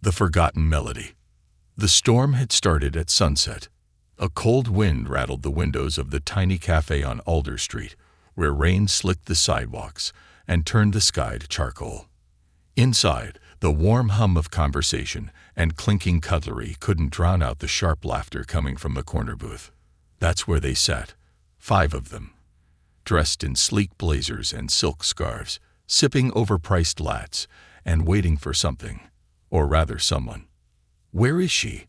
The Forgotten Melody. The storm had started at sunset. A cold wind rattled the windows of the tiny cafe on Alder Street, where rain slicked the sidewalks and turned the sky to charcoal. Inside, the warm hum of conversation and clinking cutlery couldn't drown out the sharp laughter coming from the corner booth. That's where they sat, 5 of them, dressed in sleek blazers and silk scarves, sipping overpriced lattes and waiting for something, or rather someone. "Where is she?"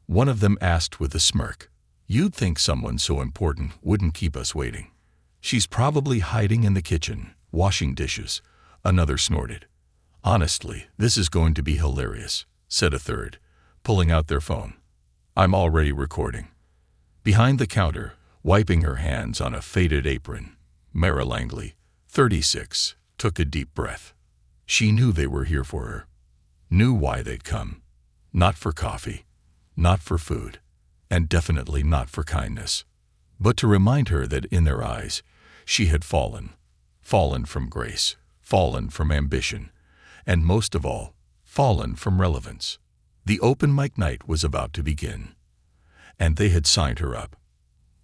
one of them asked with a smirk. "You'd think someone so important wouldn't keep us waiting." "She's probably hiding in the kitchen, washing dishes," another snorted. "Honestly, this is going to be hilarious," said a third, pulling out their phone. "I'm already recording." Behind the counter, wiping her hands on a faded apron, Mara Langley, 36, took a deep breath. She knew they were here for her, knew why they'd come. Not for coffee, not for food, and definitely not for kindness, but to remind her that in their eyes, she had fallen from grace, fallen from ambition, and most of all, fallen from relevance. The open mic night was about to begin, and they had signed her up.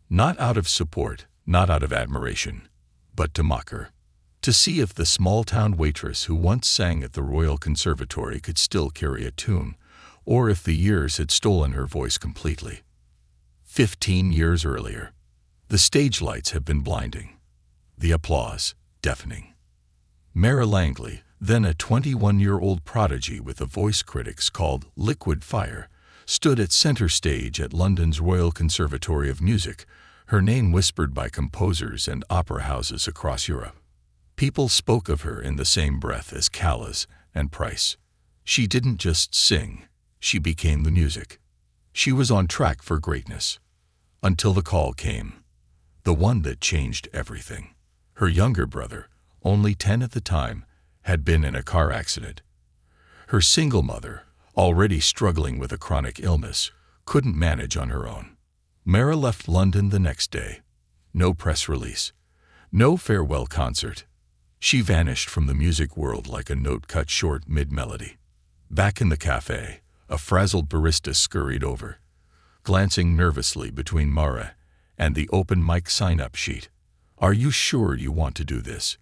Not out of support, not out of admiration, but to mock her, to see if the small-town waitress who once sang at the Royal Conservatory could still carry a tune, or if the years had stolen her voice completely. 15 years earlier, the stage lights had been blinding, the applause deafening. Mara Langley, then a 21-year-old prodigy with a voice critics called Liquid Fire, stood at center stage at London's Royal Conservatory of Music, her name whispered by composers and opera houses across Europe. People spoke of her in the same breath as Callas and Price. She didn't just sing, she became the music. She was on track for greatness. Until the call came. The one that changed everything. Her younger brother, only 10 at the time, had been in a car accident. Her single mother, already struggling with a chronic illness, couldn't manage on her own. Mara left London the next day. No press release. No farewell concert. She vanished from the music world like a note cut short mid-melody. Back in the cafe, a frazzled barista scurried over, glancing nervously between Mara and the open mic sign-up sheet. "Are you sure you want to do this?"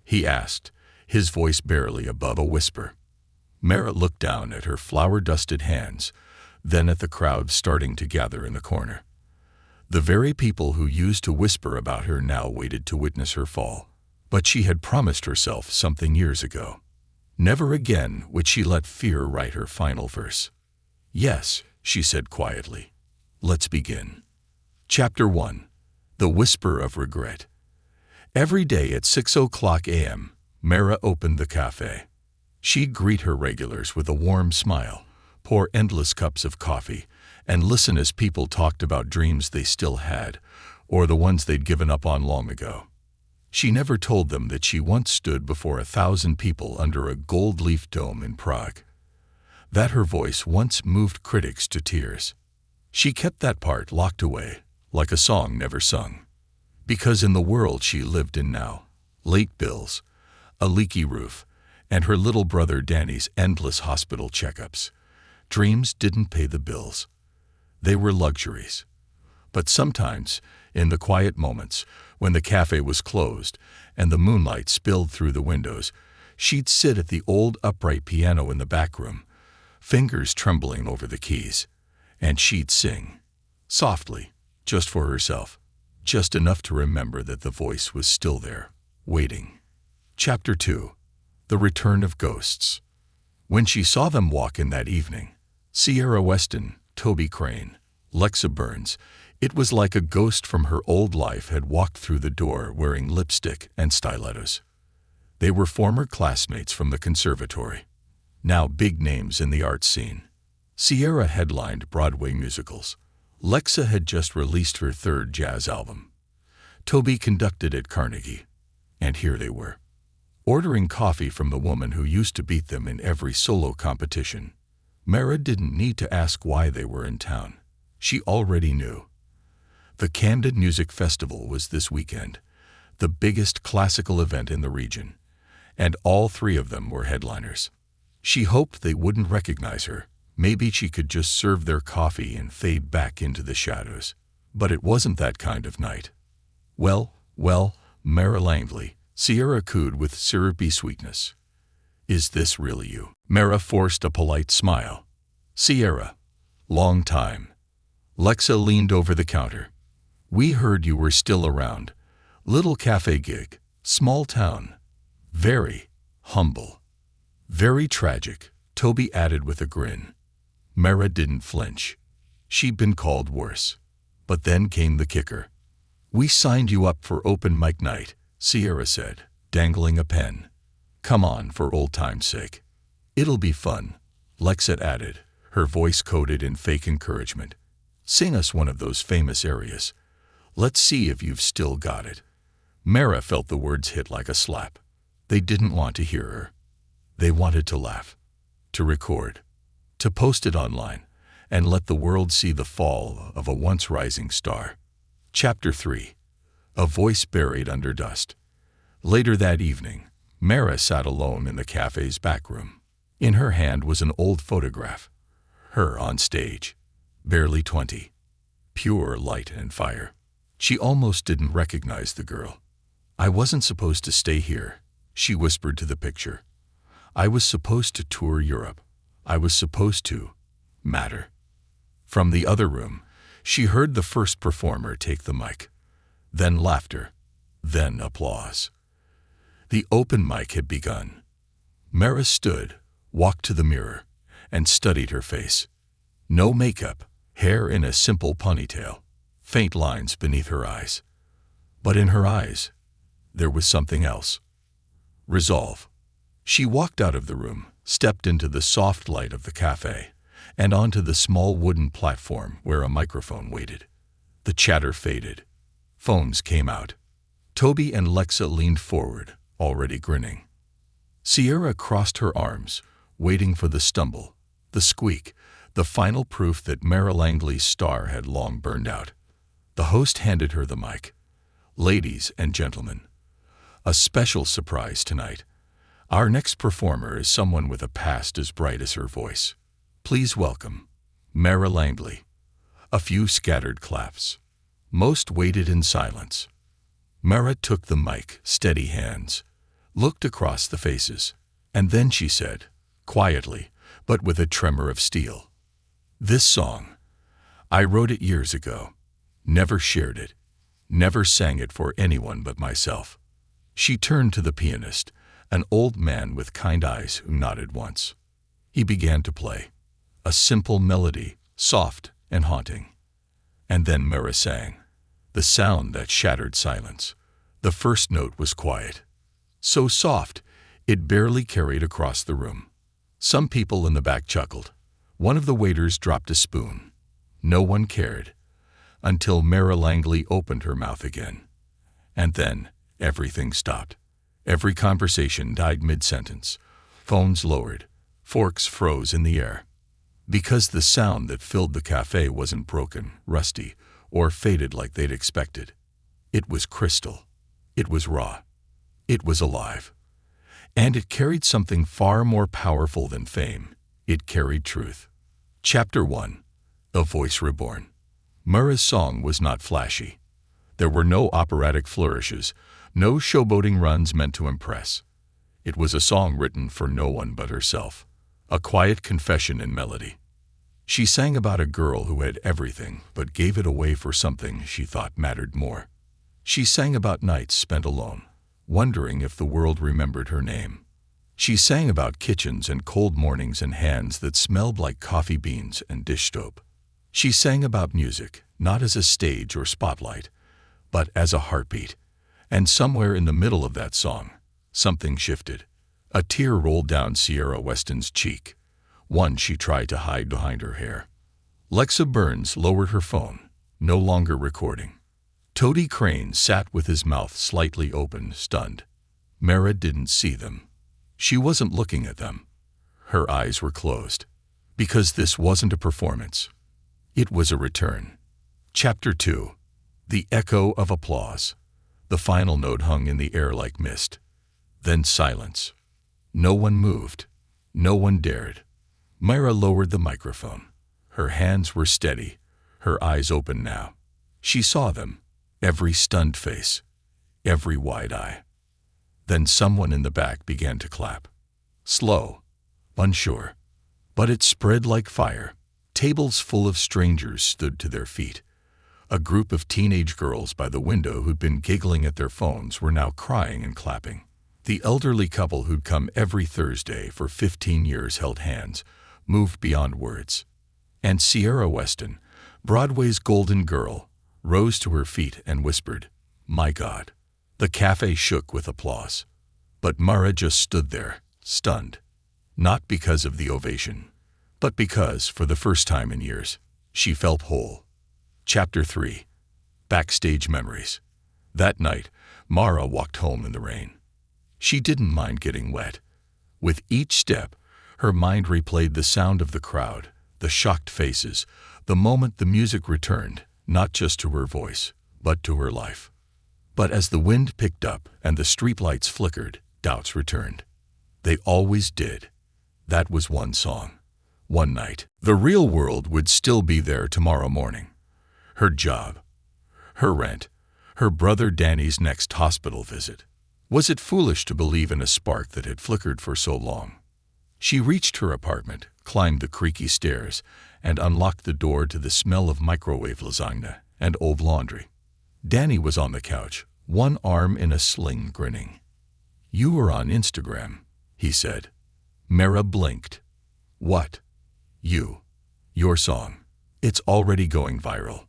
he asked, his voice barely above a whisper. Mara looked down at her flour-dusted hands, then at the crowd starting to gather in the corner. The very people who used to whisper about her now waited to witness her fall. But she had promised herself something years ago. Never again would she let fear write her final verse. "Yes," she said quietly. "Let's begin." Chapter 1. The Whisper of Regret. Every day at 6:00 a.m., Mara opened the cafe. She'd greet her regulars with a warm smile, pour endless cups of coffee, and listen as people talked about dreams they still had, or the ones they'd given up on long ago. She never told them that she once stood before 1,000 people under a gold-leaf dome in Prague. That her voice once moved critics to tears. She kept that part locked away, like a song never sung. Because in the world she lived in now, late bills, a leaky roof, and her little brother Danny's endless hospital checkups, dreams didn't pay the bills. They were luxuries. But sometimes, in the quiet moments, when the cafe was closed and the moonlight spilled through the windows, she'd sit at the old upright piano in the back room, fingers trembling over the keys, and she'd sing, softly, just for herself, just enough to remember that the voice was still there, waiting. Chapter 2. The Return of Ghosts. When she saw them walk in that evening, Sierra Weston, Toby Crane, Lexa Burns, it was like a ghost from her old life had walked through the door wearing lipstick and stilettos. They were former classmates from the conservatory, now big names in the art scene. Sierra headlined Broadway musicals. Lexa had just released her 3rd jazz album. Toby conducted at Carnegie, and here they were, ordering coffee from the woman who used to beat them in every solo competition. Mara didn't need to ask why they were in town. She already knew. The Camden Music Festival was this weekend, the biggest classical event in the region, and all 3 of them were headliners. She hoped they wouldn't recognize her. Maybe she could just serve their coffee and fade back into the shadows. But it wasn't that kind of night. Well, Mara Langley, Sierra cooed with syrupy sweetness. Is this really you? Mara forced a polite smile. Sierra. Long time. Lexa leaned over the counter. We heard you were still around. Little cafe gig. Small town. Very humble. Very tragic, Toby added with a grin. Mara didn't flinch. She'd been called worse. But then came the kicker. We signed you up for open mic night, Sierra said, dangling a pen. Come on for old time's sake. It'll be fun, Lexa added, her voice coated in fake encouragement. Sing us one of those famous arias. Let's see if you've still got it. Mara felt the words hit like a slap. They didn't want to hear her. They wanted to laugh, to record, to post it online, and let the world see the fall of a once rising star. Chapter 3. A Voice Buried Under Dust. Later that evening, Mara sat alone in the cafe's back room. In her hand was an old photograph. Her on stage, barely 20. Pure light and fire. She almost didn't recognize the girl. I wasn't supposed to stay here, she whispered to the picture. I was supposed to tour Europe. I was supposed to matter. From the other room, she heard the first performer take the mic. Then laughter. Then applause. The open mic had begun. Mara stood, walked to the mirror, and studied her face. No makeup, hair in a simple ponytail, faint lines beneath her eyes. But in her eyes, there was something else. Resolve. She walked out of the room, stepped into the soft light of the cafe, and onto the small wooden platform where a microphone waited. The chatter faded. Phones came out. Toby and Lexa leaned forward, already grinning. Sierra crossed her arms, waiting for the stumble, the squeak, the final proof that Mara Langley's star had long burned out. The host handed her the mic. Ladies and gentlemen, a special surprise tonight. Our next performer is someone with a past as bright as her voice. Please welcome Mara Langley. A few scattered claps. Most waited in silence. Mara took the mic, steady hands, looked across the faces, and then she said, quietly, but with a tremor of steel, this song, I wrote it years ago, never shared it, never sang it for anyone but myself. She turned to the pianist, an old man with kind eyes who nodded once. He began to play. A simple melody, soft and haunting. And then Mara sang. The sound that shattered silence. The first note was quiet. So soft, it barely carried across the room. Some people in the back chuckled. One of the waiters dropped a spoon. No one cared. Until Mara Langley opened her mouth again. And then, everything stopped. Every conversation died mid-sentence. Phones lowered. Forks froze in the air. Because the sound that filled the cafe wasn't broken, rusty, or faded like they'd expected. It was crystal. It was raw. It was alive. And it carried something far more powerful than fame. It carried truth. Chapter 1. A Voice Reborn. Mara's song was not flashy. There were no operatic flourishes, no showboating runs meant to impress. It was a song written for no one but herself. A quiet confession in melody. She sang about a girl who had everything but gave it away for something she thought mattered more. She sang about nights spent alone, wondering if the world remembered her name. She sang about kitchens and cold mornings and hands that smelled like coffee beans and dish soap. She sang about music, not as a stage or spotlight, but as a heartbeat. And somewhere in the middle of that song, something shifted. A tear rolled down Sierra Weston's cheek, one she tried to hide behind her hair. Lexa Burns lowered her phone, no longer recording. Toady Crane sat with his mouth slightly open, stunned. Mara didn't see them. She wasn't looking at them. Her eyes were closed. Because this wasn't a performance. It was a return. Chapter 2. The Echo of Applause. The final note hung in the air like mist. Then silence. No one moved. No one dared. Myra lowered the microphone. Her hands were steady, her eyes open now. She saw them, every stunned face, every wide eye. Then someone in the back began to clap. Slow, unsure, but it spread like fire. Tables full of strangers stood to their feet. A group of teenage girls by the window who'd been giggling at their phones were now crying and clapping. The elderly couple who'd come every Thursday for 15 years held hands, moved beyond words. And Sierra Weston, Broadway's golden girl, rose to her feet and whispered, "My God." The cafe shook with applause. But Mara just stood there, stunned. Not because of the ovation, but because, for the first time in years, she felt whole. Chapter 3. Backstage Memories. That night, Mara walked home in the rain. She didn't mind getting wet. With each step, her mind replayed the sound of the crowd, the shocked faces, the moment the music returned, not just to her voice, but to her life. But as the wind picked up and the streetlights flickered, doubts returned. They always did. That was one song, one night. The real world would still be there tomorrow morning. Her job, her rent, her brother Danny's next hospital visit. Was it foolish to believe in a spark that had flickered for so long? She reached her apartment, climbed the creaky stairs, and unlocked the door to the smell of microwave lasagna and old laundry. Danny was on the couch, one arm in a sling, grinning. "You were on Instagram," he said. Mara blinked. "What?" Your song. It's already going viral."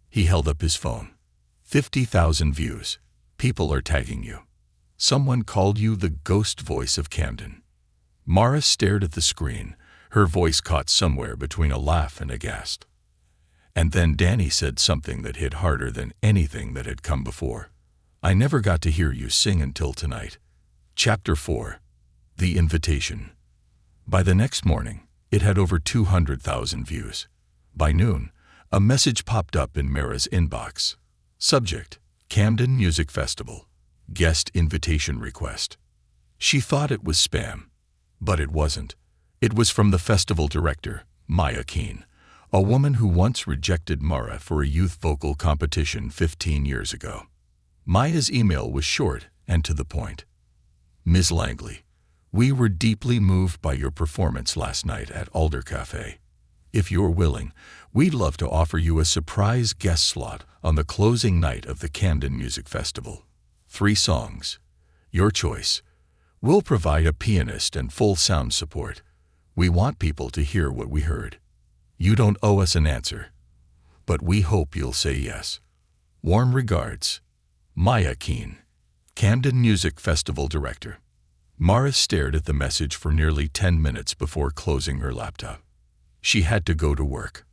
He held up his phone. 50,000 views. People are tagging you. Someone called you the ghost voice of Camden. Mara stared at the screen, her voice caught somewhere between a laugh and a gasp. And then Danny said something that hit harder than anything that had come before. "I never got to hear you sing until tonight." Chapter 4. The Invitation. By the next morning, it had over 200,000 views. By noon, a message popped up in Mara's inbox. Subject: Camden Music Festival. Guest invitation request. She thought it was spam, but it wasn't. It was from the festival director, Maya Keene, a woman who once rejected Mara for a youth vocal competition 15 years ago. Maya's email was short and to the point. "Ms. Langley, we were deeply moved by your performance last night at Alder Cafe. If you're willing, we'd love to offer you a surprise guest slot on the closing night of the Camden Music Festival. 3 songs. Your choice. We'll provide a pianist and full sound support. We want people to hear what we heard. You don't owe us an answer, but we hope you'll say yes. Warm regards, Maya Keene, Camden Music Festival Director." Mara stared at the message for nearly 10 minutes before closing her laptop. She had to go to work.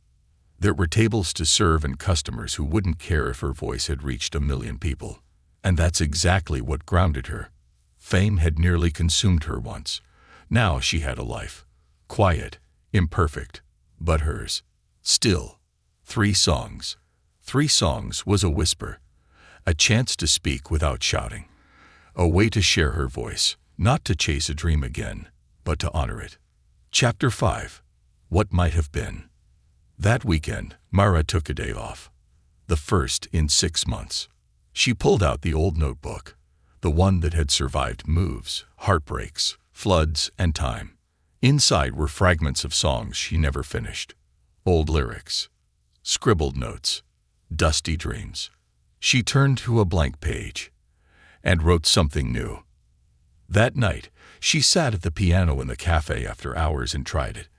There were tables to serve and customers who wouldn't care if her voice had reached 1 million people. And that's exactly what grounded her. Fame had nearly consumed her once. Now she had a life. Quiet, imperfect, but hers. Still, 3 songs. 3 songs was a whisper. A chance to speak without shouting. A way to share her voice, not to chase a dream again, but to honor it. Chapter 5. What Might Have Been. That weekend, Mara took a day off. The first in 6 months. She pulled out the old notebook, the one that had survived moves, heartbreaks, floods, and time. Inside were fragments of songs she never finished. Old lyrics, scribbled notes, dusty dreams. She turned to a blank page and wrote something new. That night, she sat at the piano in the cafe after hours and tried it.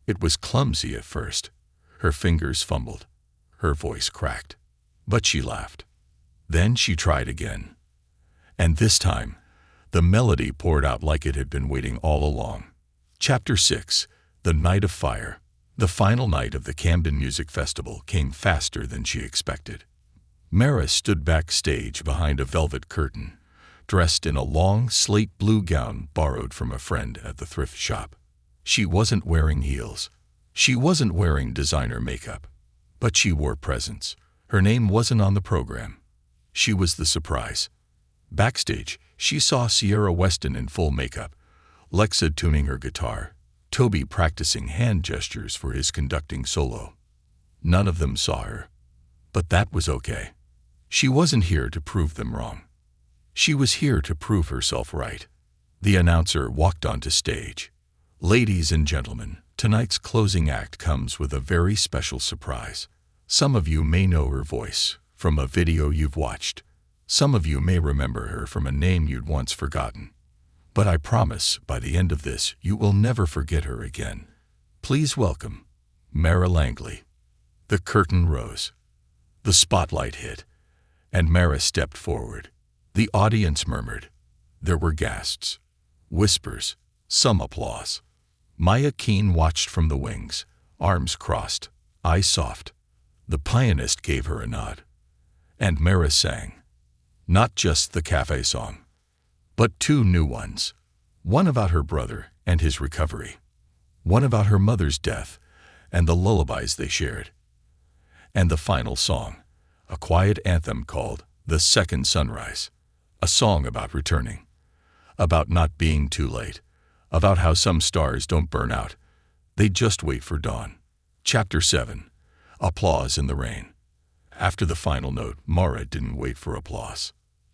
It was clumsy at first. Her fingers fumbled. Her voice cracked. But she laughed. Then she tried again. And this time, the melody poured out like it had been waiting all along. Chapter 6. The Night of Fire. The final night of the Camden Music Festival came faster than she expected. Mara stood backstage behind a velvet curtain, dressed in a long slate blue gown borrowed from a friend at the thrift shop. She wasn't wearing heels. She wasn't wearing designer makeup. But she wore presence. Her name wasn't on the program. She was the surprise. Backstage, she saw Sierra Weston in full makeup, Lexa tuning her guitar, Toby practicing hand gestures for his conducting solo. None of them saw her. But that was okay. She wasn't here to prove them wrong. She was here to prove herself right. The announcer walked onto stage. Ladies and gentlemen, tonight's closing act comes with a very special surprise. Some of you may know her voice from a video you've watched. Some of you may remember her from a name you'd once forgotten. But I promise, by the end of this, you will never forget her again. Please welcome Mara Langley. The curtain rose. The spotlight hit, and Mara stepped forward. The audience murmured. There were gasps, whispers, some applause. Maya Keene watched from the wings, arms crossed, eyes soft. The pianist gave her a nod. And Mara sang. Not just the cafe song, but two new ones. One about her brother and his recovery. One about her mother's death and the lullabies they shared. And the final song, a quiet anthem called The Second Sunrise. A song about returning, about not being too late, about how some stars don't burn out. They just wait for dawn. Chapter 7. Applause in the Rain. After the final note, Mara didn't wait for applause.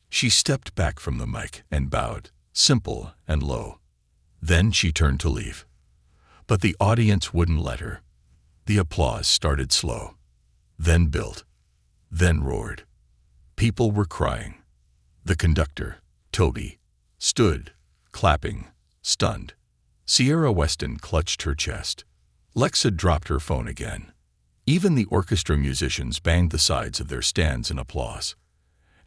She stepped back from the mic and bowed, simple and low. Then she turned to leave. But the audience wouldn't let her. The applause started slow, then built, then roared. People were crying. The conductor, Toby, stood, clapping, stunned. Sierra Weston clutched her chest. Lexa dropped her phone again. Even the orchestra musicians banged the sides of their stands in applause.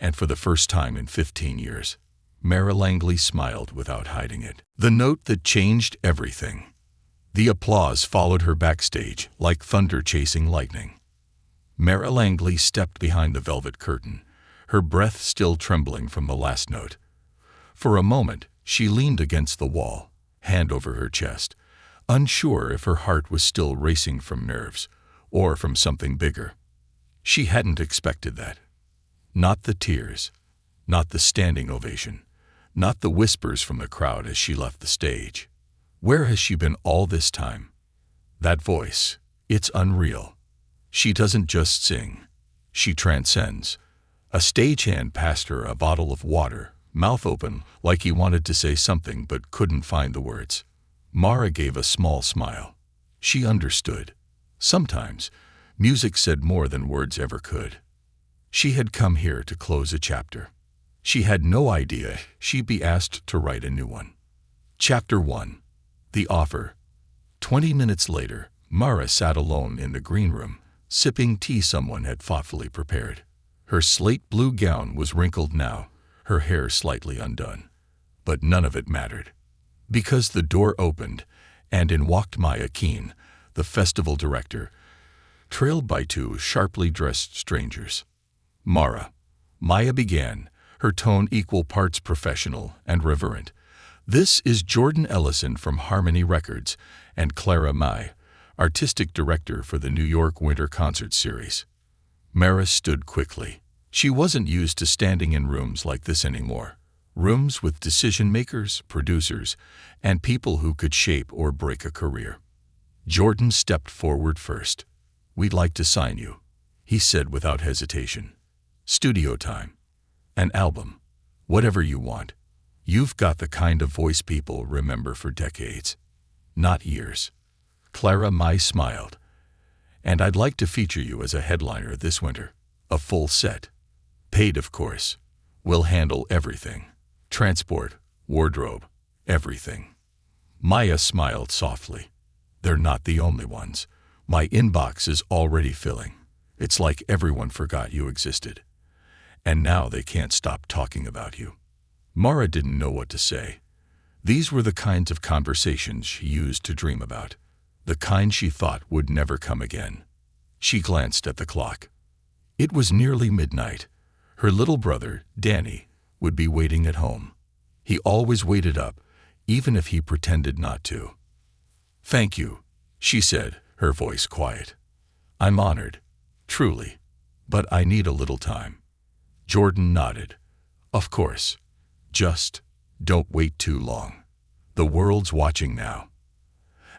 And for the first time in 15 years, Mara Langley smiled without hiding it. The note that changed everything. The applause followed her backstage like thunder chasing lightning. Mara Langley stepped behind the velvet curtain, her breath still trembling from the last note. For a moment, she leaned against the wall, hand over her chest, unsure if her heart was still racing from nerves or from something bigger. She hadn't expected that. Not the tears, not the standing ovation, not the whispers from the crowd as she left the stage. Where has she been all this time? That voice, it's unreal. She doesn't just sing, she transcends. A stagehand passed her a bottle of water, mouth open, like he wanted to say something but couldn't find the words. Mara gave a small smile. She understood. Sometimes, music said more than words ever could. She had come here to close a chapter. She had no idea she'd be asked to write a new one. Chapter 1. The Offer. 20 minutes later, Mara sat alone in the green room, sipping tea someone had thoughtfully prepared. Her slate blue gown was wrinkled now, her hair slightly undone. But none of it mattered. Because the door opened, and in walked Maya Keene, the festival director, trailed by two sharply dressed strangers. Mara. Maya began, her tone equal parts professional and reverent. This is Jordan Ellison from Harmony Records and Clara Mai, artistic director for the New York Winter Concert Series. Mara stood quickly. She wasn't used to standing in rooms like this anymore. Rooms with decision-makers, producers, and people who could shape or break a career. Jordan stepped forward first. "We'd like to sign you," he said without hesitation. "Studio time. An album. Whatever you want. You've got the kind of voice people remember for decades, not years." Clara Mai smiled. "And I'd like to feature you as a headliner this winter. A full set. Paid, of course. We'll handle everything. Transport, wardrobe, everything." Maya smiled softly. "They're not the only ones. My inbox is already filling. It's like everyone forgot you existed. And now they can't stop talking about you." Mara didn't know what to say. These were the kinds of conversations she used to dream about. The kind she thought would never come again. She glanced at the clock. It was nearly midnight. Her little brother, Danny, would be waiting at home. He always waited up, even if he pretended not to. "Thank you," she said, her voice quiet. "I'm honored, truly, but I need a little time." Jordan nodded. "Of course. Just don't wait too long." The world's watching now.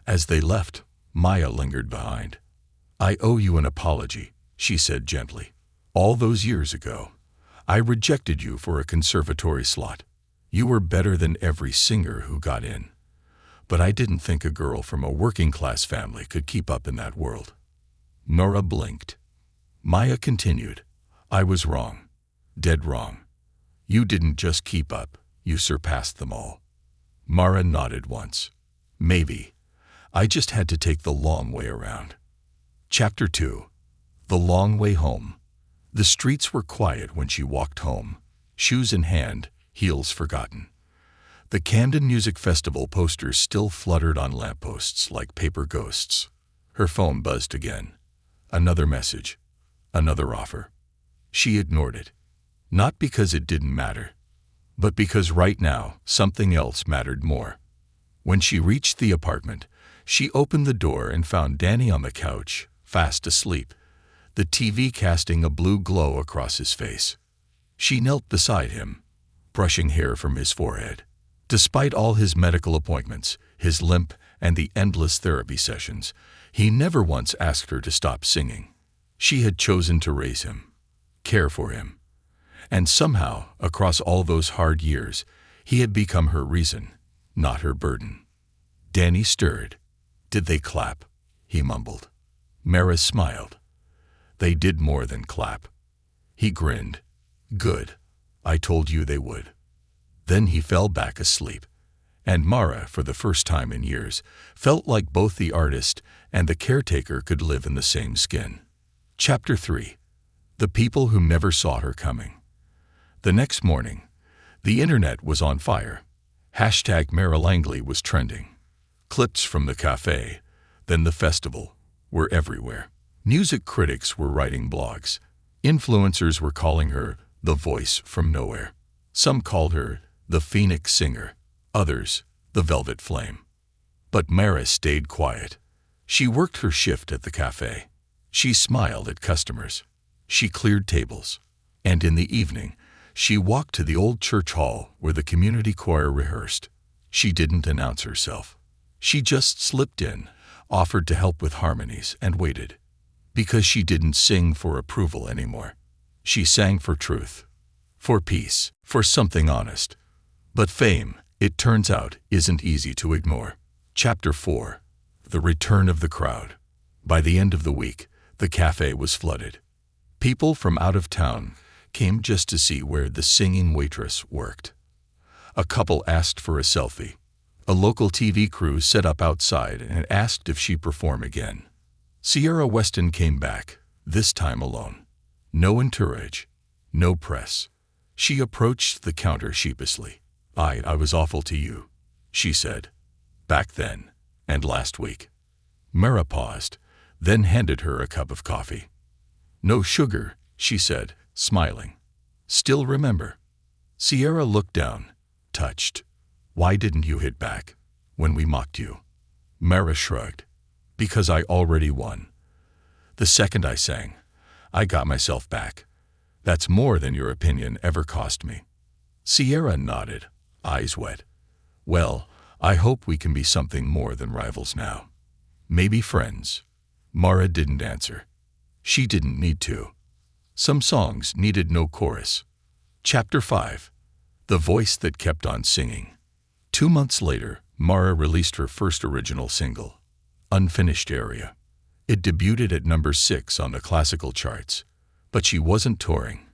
As they left, Maya lingered behind. I owe you an apology, she said gently. All those years ago, I rejected you for a conservatory slot. You were better than every singer who got in. But I didn't think a girl from a working-class family could keep up in that world. Nora blinked. Maya continued. I was wrong. Dead wrong. You didn't just keep up, you surpassed them all. Mara nodded once. Maybe. I just had to take the long way around. Chapter 2. The Long Way Home. The streets were quiet when she walked home, shoes in hand, heels forgotten. The Camden Music Festival posters still fluttered on lampposts like paper ghosts. Her phone buzzed again. Another message. Another offer. She ignored it. Not because it didn't matter, but because right now something else mattered more. When she reached the apartment, she opened the door and found Danny on the couch, fast asleep, the TV casting a blue glow across his face. She knelt beside him, brushing hair from his forehead. Despite all his medical appointments, his limp, and the endless therapy sessions, he never once asked her to stop singing. She had chosen to raise him, care for him. And somehow, across all those hard years, he had become her reason, not her burden. Danny stirred. Did they clap? He mumbled. Mara smiled. They did more than clap. He grinned. Good. I told you they would. Then he fell back asleep. And Mara, for the first time in years, felt like both the artist and the caretaker could live in the same skin. Chapter 3. The People Who Never Saw Her Coming. The next morning, the internet was on fire. Hashtag Mara Langley was trending. Clips from the cafe, then the festival, were everywhere. Music critics were writing blogs. Influencers were calling her the voice from nowhere. Some called her the Phoenix Singer, others the Velvet Flame. But Mara stayed quiet. She worked her shift at the cafe. She smiled at customers. She cleared tables. And in the evening, she walked to the old church hall where the community choir rehearsed. She didn't announce herself. She just slipped in, offered to help with harmonies, and waited. Because she didn't sing for approval anymore. She sang for truth, for peace, for something honest. But fame, it turns out, isn't easy to ignore. Chapter 4. The Return of the Crowd. By the end of the week, the cafe was flooded. People from out of town came just to see where the singing waitress worked. A couple asked for a selfie. A local TV crew set up outside and asked if she'd perform again. Sierra Weston came back, this time alone. No entourage, no press. She approached the counter sheepishly. I was awful to you, she said. Back then, and last week. Mara paused, then handed her a cup of coffee. No sugar, she said, smiling. Still remember? Sierra looked down, touched. Why didn't you hit back when we mocked you? Mara shrugged. Because I already won. The second I sang, I got myself back. That's more than your opinion ever cost me. Sierra nodded, eyes wet. Well, I hope we can be something more than rivals now. Maybe friends. Mara didn't answer. She didn't need to. Some songs needed no chorus. Chapter 5. The Voice That Kept on Singing. 2 months later, Mara released her first original single, Unfinished Area. It debuted at number 6 on the classical charts. But she wasn't touring,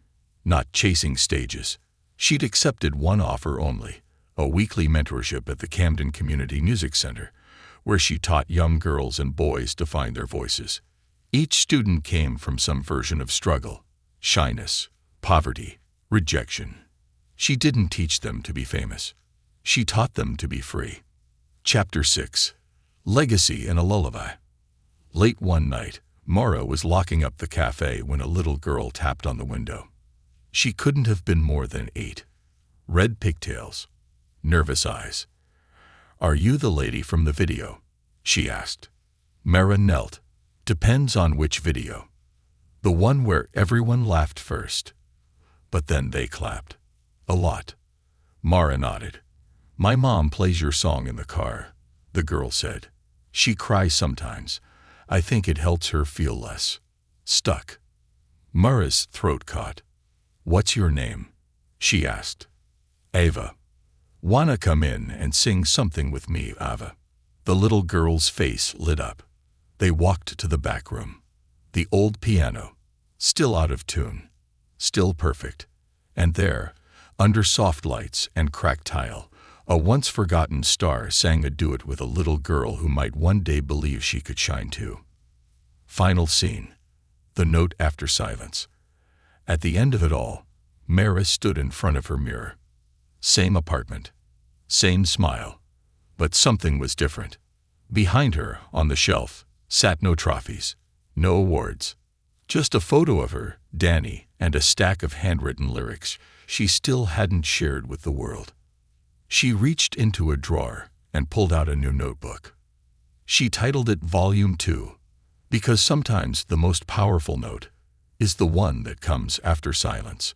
not chasing stages. She'd accepted one offer only, a weekly mentorship at the Camden Community Music Center, where she taught young girls and boys to find their voices. Each student came from some version of struggle, shyness, poverty, rejection. She didn't teach them to be famous. She taught them to be free. Chapter 6. Legacy in a Lullaby. Late one night, Mara was locking up the cafe when a little girl tapped on the window. She couldn't have been more than 8. Red pigtails, nervous eyes. Are you the lady from the video? She asked. Mara knelt. Depends on which video. The one where everyone laughed first. But then they clapped. A lot. Mara nodded. My mom plays your song in the car, the girl said. She cries sometimes. I think it helps her feel less stuck. Mara's throat caught. What's your name? She asked. Ava. Wanna come in and sing something with me, Ava? The little girl's face lit up. They walked to the back room. The old piano, still out of tune, still perfect. And there, under soft lights and cracked tile, a once-forgotten star sang a duet with a little girl who might one day believe she could shine too. Final scene. The note after silence. At the end of it all, Mara stood in front of her mirror. Same apartment, same smile, but something was different. Behind her, on the shelf, sat no trophies, no awards. Just a photo of her, Danny, and a stack of handwritten lyrics she still hadn't shared with the world. She reached into a drawer and pulled out a new notebook. She titled it Volume 2, because sometimes the most powerful note is the one that comes after silence.